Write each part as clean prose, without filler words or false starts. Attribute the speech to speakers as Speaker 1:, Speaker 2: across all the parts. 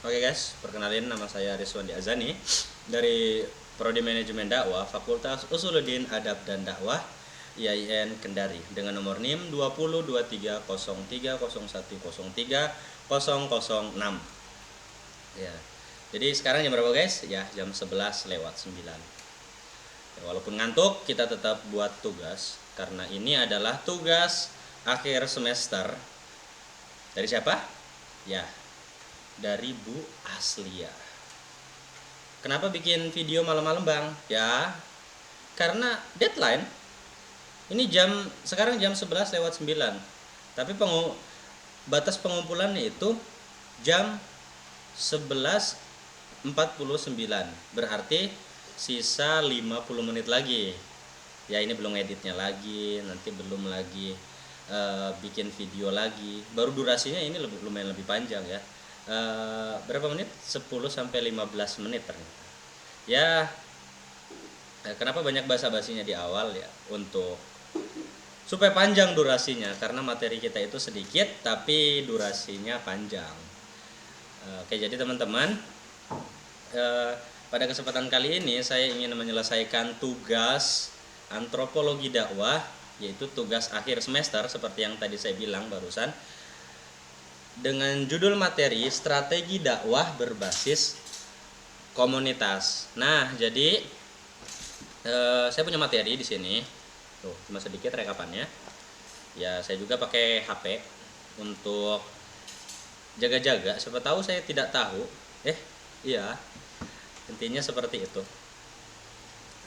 Speaker 1: Oke guys, perkenalin, nama saya Rizwandi Azani dari Prodi Manajemen Dakwah Fakultas Usuluddin Adab dan Dakwah IAIN Kendari dengan nomor NIM 20230301030006. Ya. Jadi sekarang jam berapa guys? Ya, jam 11:09. Ya, walaupun ngantuk, kita tetap buat tugas karena ini adalah tugas akhir semester. Dari siapa? Ya, dari Bu Aslia. Kenapa bikin video malam-malam bang? Ya, karena deadline. Ini sekarang jam 11:09. Tapi batas pengumpulannya itu jam 11:49. Berarti sisa 50 menit lagi. Ya, ini belum editnya lagi, nanti belum lagi bikin video lagi. Baru durasinya ini lumayan lebih panjang ya. Berapa menit? 10-15 menit ternyata. Ya, kenapa banyak basa-basinya di awal ya? Supaya panjang durasinya, karena materi kita itu sedikit tapi durasinya panjang. Oke, jadi teman-teman, pada kesempatan kali ini saya ingin menyelesaikan tugas antropologi dakwah, yaitu tugas akhir semester seperti yang tadi saya bilang barusan, dengan judul materi strategi dakwah berbasis komunitas. Nah, jadi saya punya materi di sini. Tuh, cuma sedikit rekapannya. Ya, saya juga pakai HP untuk jaga-jaga. Siapa tahu saya tidak tahu. Iya. Intinya seperti itu.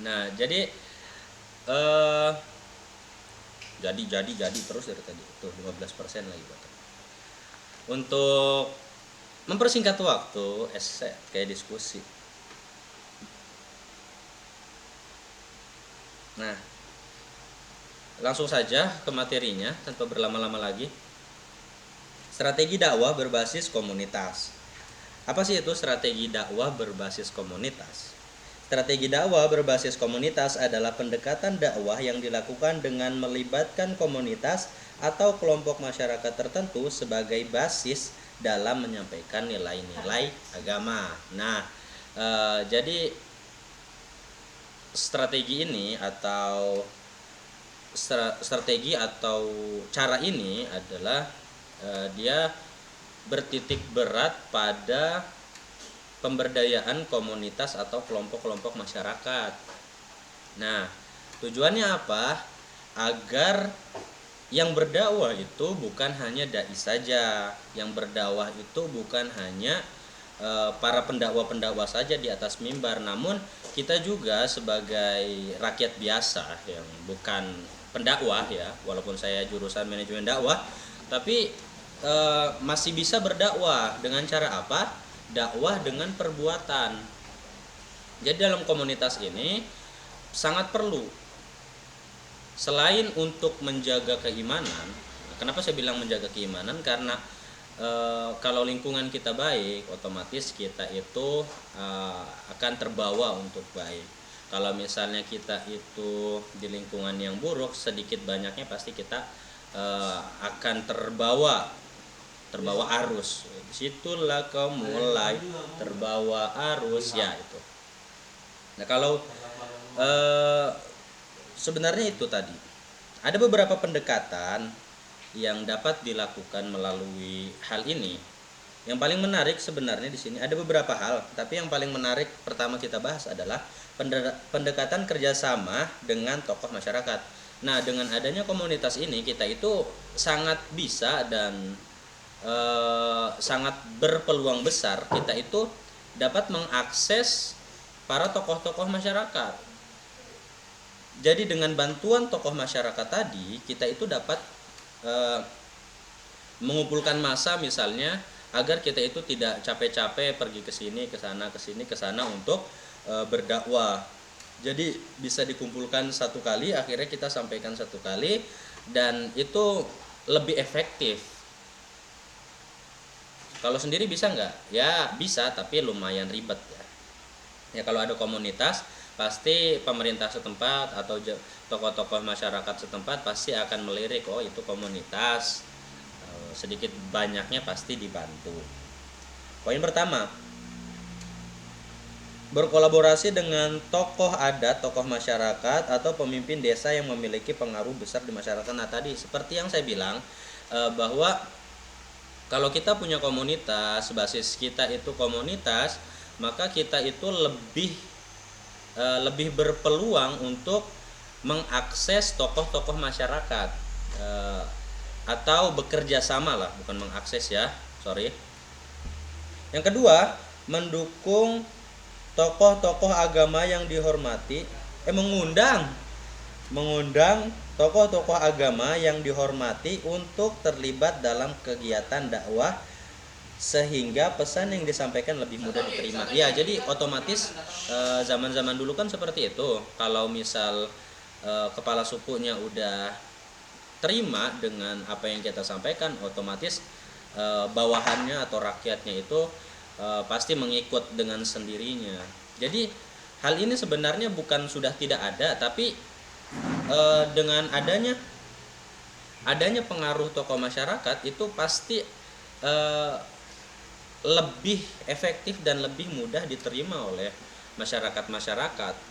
Speaker 1: Nah, jadi jadi terus dari tadi. Tuh, 15% lagi buat. Untuk mempersingkat waktu, kayak diskusi. Nah, langsung saja ke materinya tanpa berlama-lama lagi. Strategi dakwah berbasis komunitas. Apa sih itu strategi dakwah berbasis komunitas? Strategi dakwah berbasis komunitas adalah pendekatan dakwah yang dilakukan dengan melibatkan komunitas atau kelompok masyarakat tertentu sebagai basis dalam menyampaikan nilai-nilai agama. Nah, jadi strategi ini atau cara ini adalah dia bertitik berat pada pemberdayaan komunitas atau kelompok-kelompok masyarakat. Nah, tujuannya apa? Agar yang berdakwah itu bukan hanya dai saja, yang berdakwah itu bukan hanya para pendakwa saja di atas mimbar, namun kita juga sebagai rakyat biasa yang bukan pendakwah ya, walaupun saya jurusan manajemen dakwah, tapi masih bisa berdakwah dengan cara apa? Dakwah dengan perbuatan. Jadi dalam komunitas ini sangat perlu, selain untuk menjaga keimanan. Kenapa saya bilang menjaga keimanan? Karena kalau lingkungan kita baik, otomatis kita itu akan terbawa untuk baik. Kalau misalnya kita itu di lingkungan yang buruk, sedikit banyaknya pasti kita akan terbawa arus. Disitulah kau mulai terbawa arus ya itu. Nah, kalau sebenarnya itu tadi ada beberapa pendekatan yang dapat dilakukan melalui hal ini. Yang paling menarik sebenarnya di sini ada beberapa hal, tapi yang paling menarik pertama kita bahas adalah pendekatan kerjasama dengan tokoh masyarakat. Nah, dengan adanya komunitas ini kita itu sangat bisa dan sangat berpeluang besar kita itu dapat mengakses para tokoh-tokoh masyarakat. Jadi dengan bantuan tokoh masyarakat tadi, kita itu dapat mengumpulkan massa misalnya agar kita itu tidak capek-capek pergi ke sini, ke sana, ke sini, ke sana untuk berdakwah. Jadi bisa dikumpulkan satu kali, akhirnya kita sampaikan satu kali, dan itu lebih efektif. Kalau sendiri bisa nggak? Ya bisa, tapi lumayan ribet ya. Ya kalau ada komunitas, pasti pemerintah setempat atau tokoh-tokoh masyarakat setempat pasti akan melirik, oh itu komunitas, sedikit banyaknya pasti dibantu. Poin pertama, berkolaborasi dengan tokoh adat, tokoh masyarakat, atau pemimpin desa yang memiliki pengaruh besar di masyarakat. Nah tadi seperti yang saya bilang, bahwa kalau kita punya komunitas, basis kita itu komunitas, maka kita itu lebih berpeluang untuk mengakses tokoh-tokoh masyarakat, atau bekerja sama lah, bukan mengakses ya, sorry. Yang kedua, mendukung tokoh-tokoh agama yang dihormati, mengundang tokoh-tokoh agama yang dihormati untuk terlibat dalam kegiatan dakwah sehingga pesan yang disampaikan lebih mudah diterima. Ya, jadi otomatis zaman-zaman dulu kan seperti itu. Kalau misal kepala sukunya udah terima dengan apa yang kita sampaikan, otomatis bawahannya atau rakyatnya itu pasti mengikut dengan sendirinya. Jadi hal ini sebenarnya bukan sudah tidak ada, tapi dengan adanya pengaruh tokoh masyarakat itu pasti lebih efektif dan lebih mudah diterima oleh masyarakat.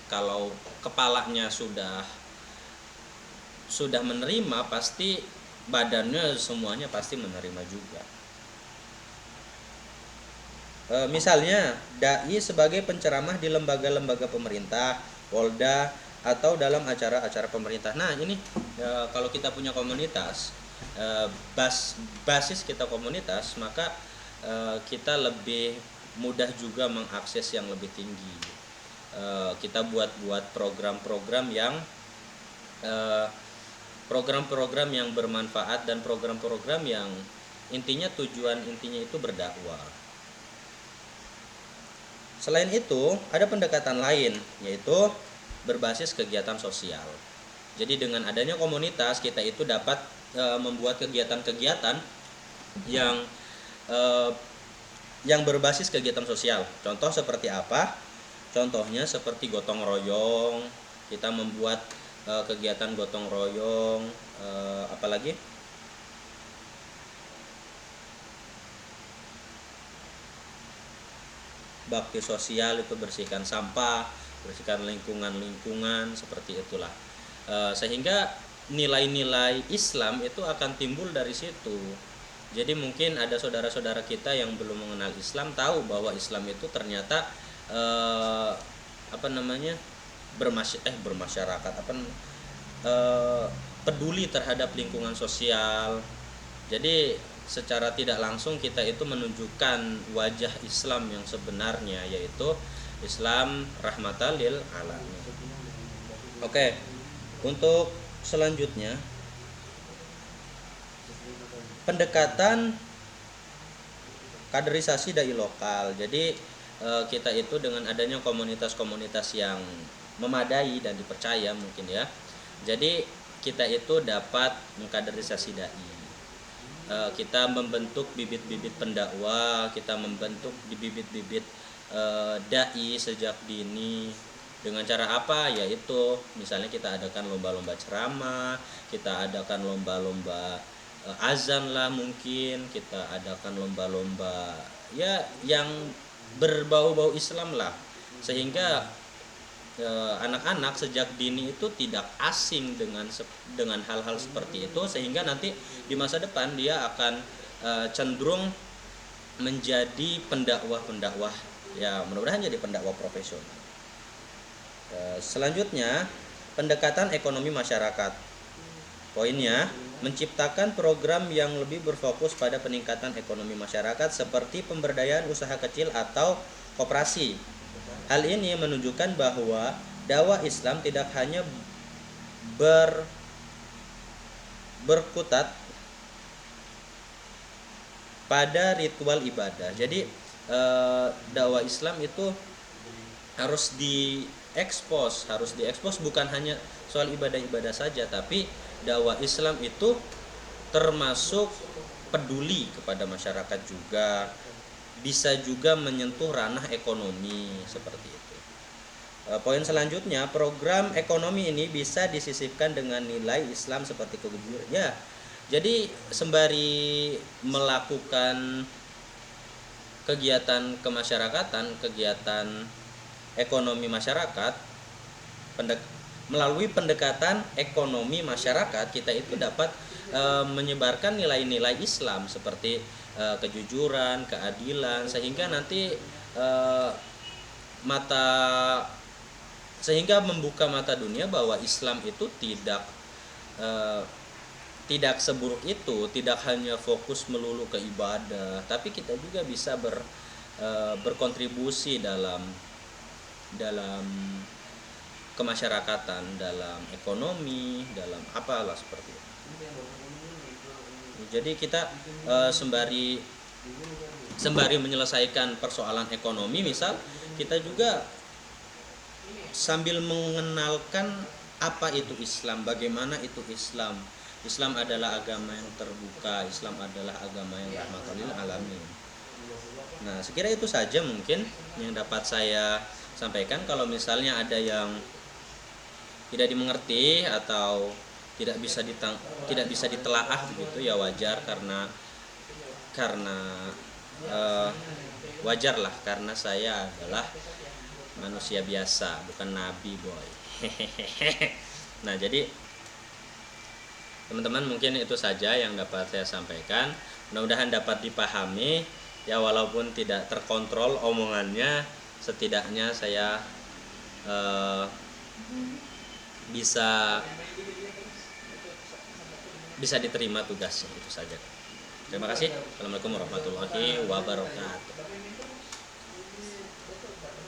Speaker 1: Kalau kepalanya sudah menerima, pasti badannya semuanya pasti menerima juga. Misalnya dai sebagai penceramah di lembaga-lembaga pemerintah, Polda, atau dalam acara-acara pemerintah. Nah ini kalau kita punya komunitas, basis kita komunitas, maka kita lebih mudah juga mengakses yang lebih tinggi. Kita buat program-program yang bermanfaat dan program-program yang tujuan intinya itu berdakwah. Selain itu, ada pendekatan lain, yaitu berbasis kegiatan sosial. Jadi dengan adanya komunitas, kita itu dapat membuat kegiatan-kegiatan yang berbasis kegiatan sosial. Contoh seperti apa? Contohnya seperti gotong royong. Kita membuat kegiatan gotong royong, apalagi bakti sosial, itu bersihkan sampah, bersihkan lingkungan, seperti itulah. Sehingga nilai-nilai Islam itu akan timbul dari situ. Jadi mungkin ada saudara-saudara kita yang belum mengenal Islam tahu bahwa Islam itu ternyata bermasyarakat, peduli terhadap lingkungan sosial. Jadi secara tidak langsung kita itu menunjukkan wajah Islam yang sebenarnya, yaitu Islam rahmatan lil alamin. Oke, untuk selanjutnya pendekatan kaderisasi dai lokal. Jadi kita itu dengan adanya komunitas-komunitas yang memadai dan dipercaya mungkin ya, jadi kita itu dapat mengkaderisasi dai. Kita membentuk bibit-bibit pendakwah, kita membentuk bibit-bibit dai sejak dini. Dengan cara apa? Yaitu misalnya kita adakan lomba-lomba ceramah, kita adakan lomba-lomba azan lah, mungkin kita adakan lomba-lomba ya yang berbau-bau Islam lah, sehingga anak-anak sejak dini itu tidak asing dengan hal-hal seperti itu, sehingga nanti di masa depan dia akan cenderung menjadi pendakwah ya, mudah-mudahan jadi pendakwah profesional. Selanjutnya pendekatan ekonomi masyarakat. Poinnya, menciptakan program yang lebih berfokus pada peningkatan ekonomi masyarakat seperti pemberdayaan usaha kecil atau koperasi. Hal ini menunjukkan bahwa dakwah Islam tidak hanya berkutat pada ritual ibadah. Jadi dakwah Islam itu harus diekspos bukan hanya soal ibadah-ibadah saja, tapi dakwah Islam itu termasuk peduli kepada masyarakat juga, bisa juga menyentuh ranah ekonomi seperti itu. Poin selanjutnya, program ekonomi ini bisa disisipkan dengan nilai Islam seperti kejujuran. Ya, jadi sembari melakukan kegiatan kemasyarakatan, kegiatan ekonomi masyarakat, melalui pendekatan ekonomi masyarakat kita itu dapat menyebarkan nilai-nilai Islam seperti kejujuran, keadilan, sehingga nanti sehingga membuka mata dunia bahwa Islam itu tidak seburuk itu, tidak hanya fokus melulu ke ibadah, tapi kita juga bisa berkontribusi dalam kemasyarakatan, dalam ekonomi, dalam apalah seperti itu. Jadi kita sembari menyelesaikan persoalan ekonomi, misal kita juga sambil mengenalkan apa itu Islam, bagaimana itu Islam. Islam adalah agama yang terbuka, Islam adalah agama yang rahmatan lil alamin. Nah, sekira itu saja mungkin yang dapat saya sampaikan. Kalau misalnya ada yang tidak dimengerti atau tidak bisa ditelaah begitu, ya wajar, karena wajar lah, karena saya adalah manusia biasa, bukan nabi, boy. Nah, jadi teman-teman, mungkin itu saja yang dapat saya sampaikan. Mudah-mudahan dapat dipahami ya, walaupun tidak terkontrol omongannya, setidaknya saya bisa diterima tugasnya. Itu saja. Terima kasih. Assalamualaikum warahmatullahi wabarakatuh.